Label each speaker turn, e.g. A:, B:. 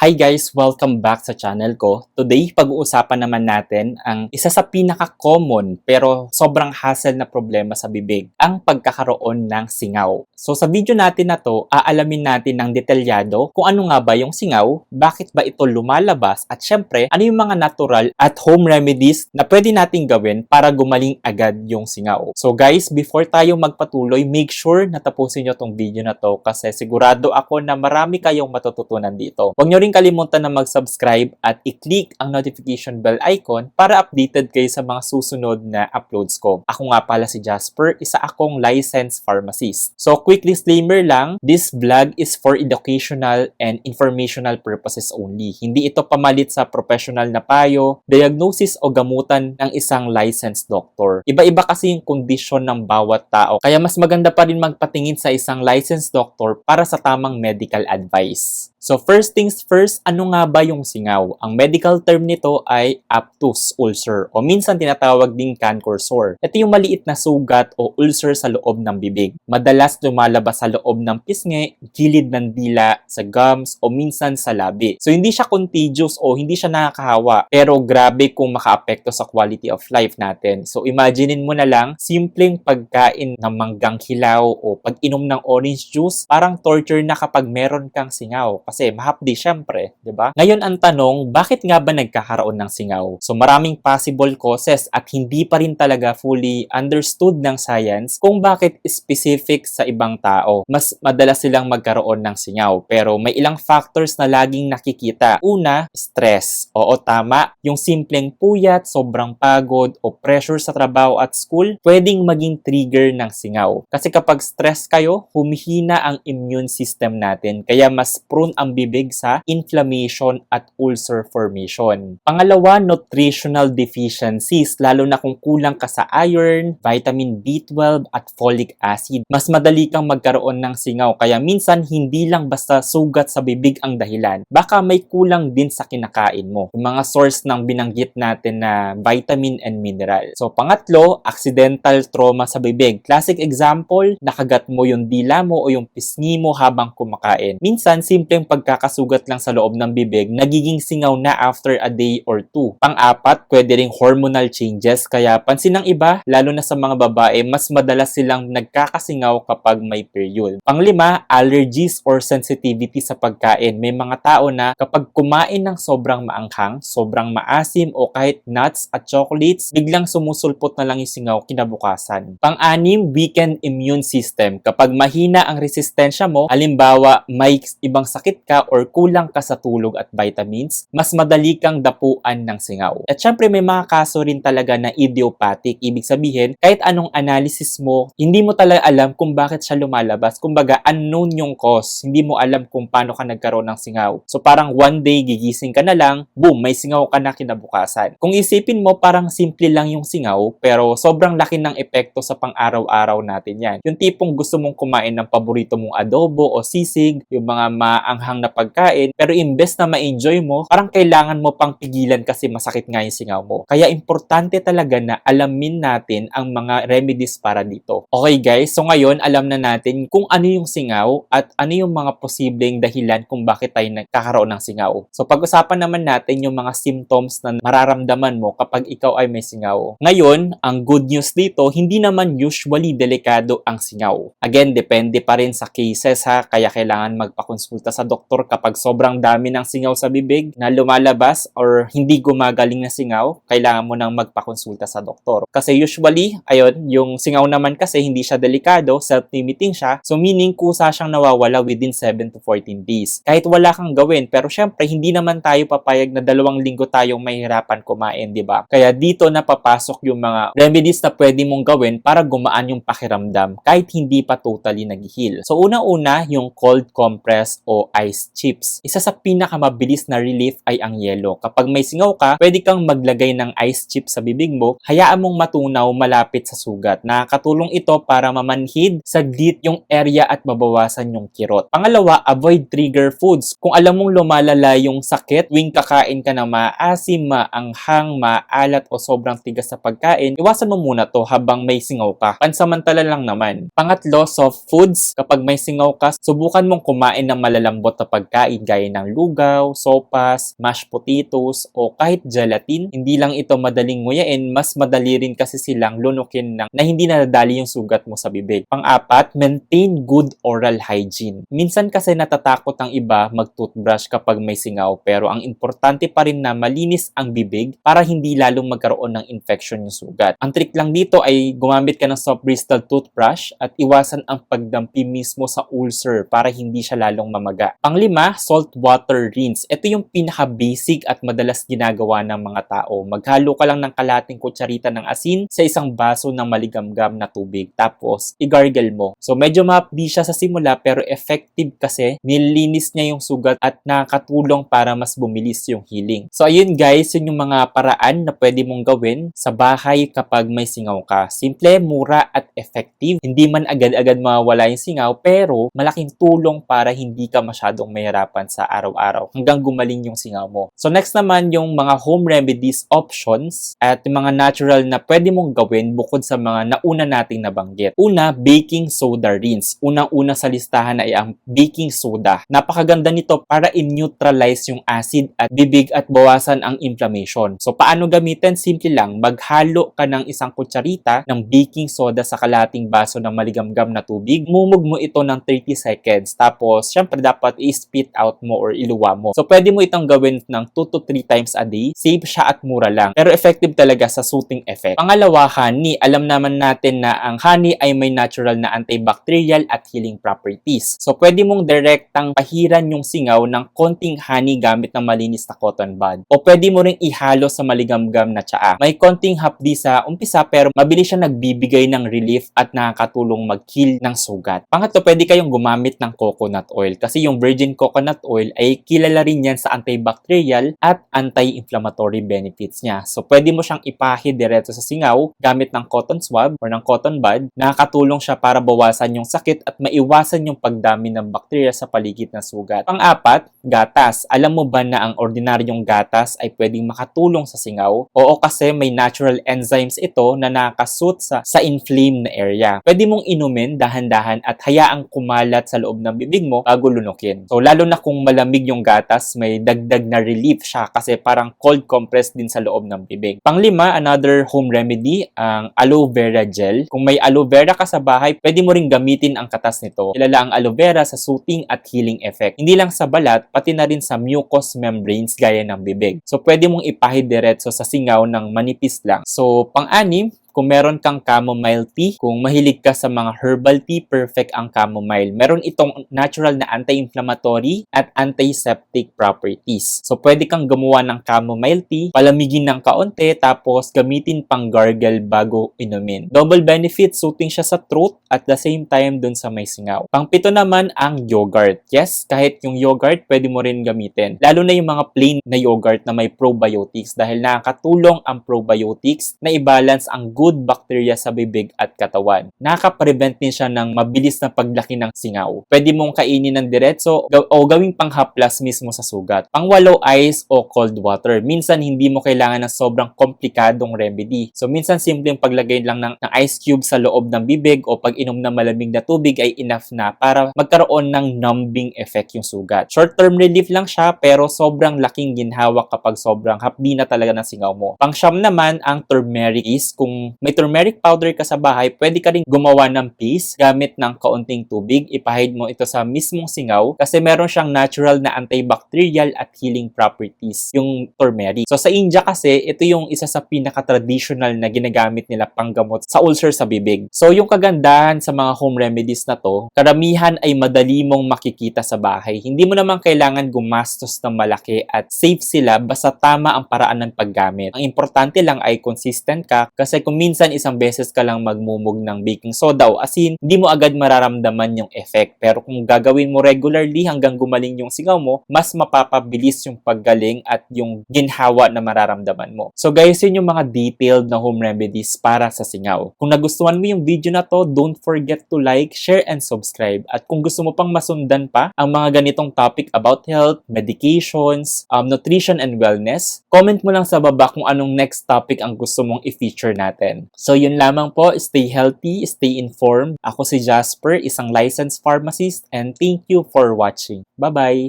A: Hi guys! Welcome back sa channel ko. Today, pag-uusapan naman natin ang isa sa pinaka-common pero sobrang hassle na problema sa bibig, ang pagkakaroon ng singaw. So sa video natin na to, aalamin natin ng detalyado kung ano nga ba yung singaw, bakit ba ito lumalabas, at syempre, ano yung mga natural at home remedies na pwede nating gawin para gumaling agad yung singaw. So guys, before tayo magpatuloy, make sure na tapusin nyo tong video na to kasi sigurado ako na marami kayong matututunan dito. Huwag nyo rin kalimutan na mag-subscribe at i-click ang notification bell icon para updated kayo sa mga susunod na uploads ko. Ako nga pala si Jasper, isa akong licensed pharmacist. So quick disclaimer lang, this vlog is for educational and informational purposes only. Hindi ito pamalit sa professional na payo, diagnosis o gamutan ng isang licensed doctor. Iba-iba kasi yung kondisyon ng bawat tao, kaya mas maganda pa rin magpatingin sa isang licensed doctor para sa tamang medical advice. So first things first, ano nga ba yung singaw? Ang medical term nito ay aphthous ulcer o minsan tinatawag ding canker sore. Ito yung maliit na sugat o ulcer sa loob ng bibig. Madalas lumalabas sa loob ng pisngi, gilid ng dila, sa gums o minsan sa labi. So hindi siya contagious o hindi siya nakakahawa, pero grabe kung makaapekto sa quality of life natin. So imaginein mo na lang, simpleng pagkain ng manggang hilaw o pag-inom ng orange juice, parang torture na kapag meron kang singaw. Kasi mahapdi syempre, di ba? Ngayon ang tanong, bakit nga ba nagkakaroon ng singaw? So maraming possible causes at hindi pa rin talaga fully understood ng science kung bakit specific sa ibang tao. Mas madalas silang magkaroon ng singaw. Pero may ilang factors na laging nakikita. Una, stress. Oo, tama. Yung simpleng puyat, sobrang pagod o pressure sa trabaho at school, pwedeng maging trigger ng singaw. Kasi kapag stress kayo, humihina ang immune system natin. Kaya mas prone ang bibig sa inflammation at ulcer formation. Pangalawa, nutritional deficiencies, lalo na kung kulang ka sa iron, vitamin B12 at folic acid. Mas madali kang magkaroon ng singaw, kaya minsan hindi lang basta sugat sa bibig ang dahilan. Baka may kulang din sa kinakain mo. Yung mga source ng binanggit natin na vitamin and mineral. So pangatlo, accidental trauma sa bibig. Classic example, nakagat mo yung dila mo o yung pisngi mo habang kumakain. Minsan, simpleng pagkakasugat lang sa loob ng bibig, nagiging singaw na after a day or two. Pang-apat, pwede ring hormonal changes, kaya pansin ng iba, lalo na sa mga babae, mas madalas silang nagkakasingaw kapag may period. Panglima, allergies or sensitivity sa pagkain. May mga tao na kapag kumain ng sobrang maanghang, sobrang maasim o kahit nuts at chocolates, biglang sumusulpot na lang yung singaw kinabukasan. Pang-anim, weakened immune system. Kapag mahina ang resistensya mo, halimbawa may ibang sakit ka or kulang ka sa tulog at vitamins, mas madali kang dapuan ng singaw. At syempre may mga kaso rin talaga na idiopathic. Ibig sabihin, kahit anong analysis mo, hindi mo talaga alam kung bakit siya lumalabas. Kumbaga, unknown yung cause. Hindi mo alam kung paano ka nagkaroon ng singaw. So parang one day, gigising ka na lang, boom, may singaw ka na kinabukasan. Kung isipin mo, parang simple lang yung singaw, pero sobrang laki ng epekto sa pang-araw-araw natin yan. Yung tipong gusto mong kumain ng paborito mong adobo o sisig, yung mga maanghang na pagkain, pero imbes na ma-enjoy mo, parang kailangan mo pang pigilan kasi masakit nga yung singaw mo. Kaya importante talaga na alamin natin ang mga remedies para dito. Okay guys, so ngayon alam na natin kung ano yung singaw at ano yung mga posibleng dahilan kung bakit tayo nagkakaroon ng singaw. So pag-usapan naman natin yung mga symptoms na mararamdaman mo kapag ikaw ay may singaw. Ngayon, ang good news dito, hindi naman usually delikado ang singaw. Again, depende pa rin sa cases ha, kaya kailangan magpakonsulta sa doktor kapag sobrang dami ng singaw sa bibig na lumalabas or hindi gumagaling na singaw, kailangan mo nang magpakonsulta sa doktor. Kasi usually, ayun, yung singaw naman kasi hindi siya delikado, self-limiting siya, so meaning kusa siyang nawawala within 7 to 14 days. Kahit wala kang gawin, pero syempre hindi naman tayo papayag na 2 linggo tayong mahirapan kumain, di ba? Kaya dito na papasok yung mga remedies na pwede mong gawin para gumaan yung pakiramdam kahit hindi pa totally nag-heal. So una-una, yung cold compress o ice chips. Isa sa pinakamabilis na relief ay ang yelo. Kapag may singaw ka, pwede kang maglagay ng ice chips sa bibig mo, hayaan mong matunaw malapit sa sugat. Nakakatulong ito para mamanhid saglit yung area at mabawasan yung kirot. Pangalawa, avoid trigger foods. Kung alam mong lumalala yung sakit, tuwing kakain ka ng maasim, maanghang, maalat o sobrang tigas sa pagkain, iwasan mo muna to habang may singaw ka. Pansamantala lang naman. Pangatlo, soft foods. Kapag may singaw ka, subukan mong kumain ng malalambot malambot na pagkain gaya ng lugaw, sopas, mashed potatoes, o kahit gelatin. Hindi lang ito madaling nguyain, mas madali rin kasi silang lunukin na hindi nadadali yung sugat mo sa bibig. Pang-apat, maintain good oral hygiene. Minsan kasi natatakot ang iba mag-toothbrush kapag may singaw, pero ang importante pa rin na malinis ang bibig para hindi lalong magkaroon ng infection yung sugat. Ang trick lang dito ay gumamit ka ng soft bristle toothbrush at iwasan ang pagdampi mismo sa ulcer para hindi siya lalong mamaga. Pang-lima, salt water rinse. Ito yung pinaka-basic at madalas ginagawa ng mga tao. Maghalo ka lang ng kalating kutsarita ng asin sa isang baso ng maligamgam na tubig. Tapos, i-gargle mo. So, medyo mahapdi siya sa simula pero effective kasi nilinis niya yung sugat at nakatulong para mas bumilis yung healing. So, ayun guys, yun yung mga paraan na pwede mong gawin sa bahay kapag may singaw ka. Simple, mura at effective. Hindi man agad-agad mawawala yung singaw pero malaking tulong para hindi ka masyadong mahirapan sa araw-araw hanggang gumaling yung singaw mo. So next naman yung mga home remedies options at yung mga natural na pwede mong gawin bukod sa mga nauna nating nabanggit. Una, baking soda rinse. Unang-una sa listahan ay ang baking soda. Napakaganda nito para i-neutralize yung acid at bibig at bawasan ang inflammation. So paano gamitin? Simple lang, maghalo ka ng isang kutsarita ng baking soda sa kalating baso ng maligamgam na tubig. Mumog mo ito ng 30 seconds. Tapos, syempre dapat i-spit out mo or iluwa mo. So, pwede mo itong gawin ng 2 to 3 times a day. Safe siya at mura lang. Pero effective talaga sa soothing effect. Pangalawa, honey. Alam naman natin na ang honey ay may natural na antibacterial at healing properties. So, pwede mong direktang pahiran yung singaw ng konting honey gamit ng malinis na cotton bud. O pwede mo ring ihalo sa maligamgam na tsaa. May konting hapdi sa umpisa pero mabilis siya nagbibigay ng relief at nakakatulong mag-heal ng sugat. Pangatlo, pwede kayong gumamit ng coconut oil kasi yung virgin coconut oil ay kilala rin yan sa antibacterial at anti-inflammatory benefits niya. So, pwede mo siyang ipahid diretso sa singaw gamit ng cotton swab or ng cotton bud. Nakakatulong siya para bawasan yung sakit at maiwasan yung pagdami ng bakterya sa paligid ng sugat. Pang-apat, gatas. Alam mo ba na ang ordinaryong gatas ay pwedeng makatulong sa singaw? Oo, kasi may natural enzymes ito na nakasuit sa inflamed na area. Pwede mong inumin dahan-dahan at hayaang kumalat sa loob ng bibig mo bago lunukin. So, lalo na kung malamig yung gatas, may dagdag na relief siya kasi parang cold compress din sa loob ng bibig. Panglima, another home remedy, ang aloe vera gel. Kung may aloe vera ka sa bahay, pwede mo ring gamitin ang katas nito. Kilala ang aloe vera sa soothing at healing effect. Hindi lang sa balat, pati na rin sa mucous membranes gaya ng bibig. So, pwede mong ipahid diretso sa singaw ng manipis lang. So, pang-anim, kung meron kang chamomile tea, kung mahilig ka sa mga herbal tea, perfect ang chamomile. Meron itong natural na anti-inflammatory at antiseptic properties. So, pwede kang gumawa ng chamomile tea, palamigin ng kaunti, tapos gamitin pang gargle bago inumin. Double benefit, soothing siya sa throat at the same time dun sa may singaw. Pang-pito naman ang yogurt. Yes, kahit yung yogurt, pwede mo rin gamitin. Lalo na yung mga plain na yogurt na may probiotics dahil nakakatulong ang probiotics na i-balance ang good bacteria sa bibig at katawan. Nakaka-prevent din siya ng mabilis na paglaki ng singaw. Pwede mong kainin ng diretso o gawing panghaplas mismo sa sugat. Pangwalo, ice o cold water. Minsan hindi mo kailangan ng sobrang komplikadong remedy. So minsan simpleng paglagay lang ng ice cube sa loob ng bibig o pag-inom ng malamig na tubig ay enough na para magkaroon ng numbing effect yung sugat. Short-term relief lang siya pero sobrang laking ginhawa kapag sobrang hapdi na talaga ng singaw mo. Pang-siyam naman ang turmeric is kung may turmeric powder ka sa bahay, pwede ka rin gumawa ng paste gamit ng kaunting tubig. Ipahid mo ito sa mismong singaw kasi meron siyang natural na antibacterial at healing properties, yung turmeric. So sa India kasi, ito yung isa sa pinaka-traditional na ginagamit nila panggamot sa ulcer sa bibig. So yung kagandahan sa mga home remedies na to, karamihan ay madali mong makikita sa bahay. Hindi mo naman kailangan gumastos ng malaki at safe sila basta tama ang paraan ng paggamit. Ang importante lang ay consistent ka kasi kung minsan isang beses ka lang magmumog ng baking soda o asin, hindi mo agad mararamdaman yung effect. Pero kung gagawin mo regularly hanggang gumaling yung singaw mo, mas mapapabilis yung paggaling at yung ginhawa na mararamdaman mo. So guys, yun yung mga detailed na home remedies para sa singaw. Kung nagustuhan mo yung video na to, don't forget to like, share, and subscribe. At kung gusto mo pang masundan pa ang mga ganitong topic about health, medications, nutrition, and wellness, comment mo lang sa baba kung anong next topic ang gusto mong i-feature natin. natin. So yun lamang po, stay healthy, stay informed. Ako si Jasper, isang licensed pharmacist, and thank you for watching. Bye-bye!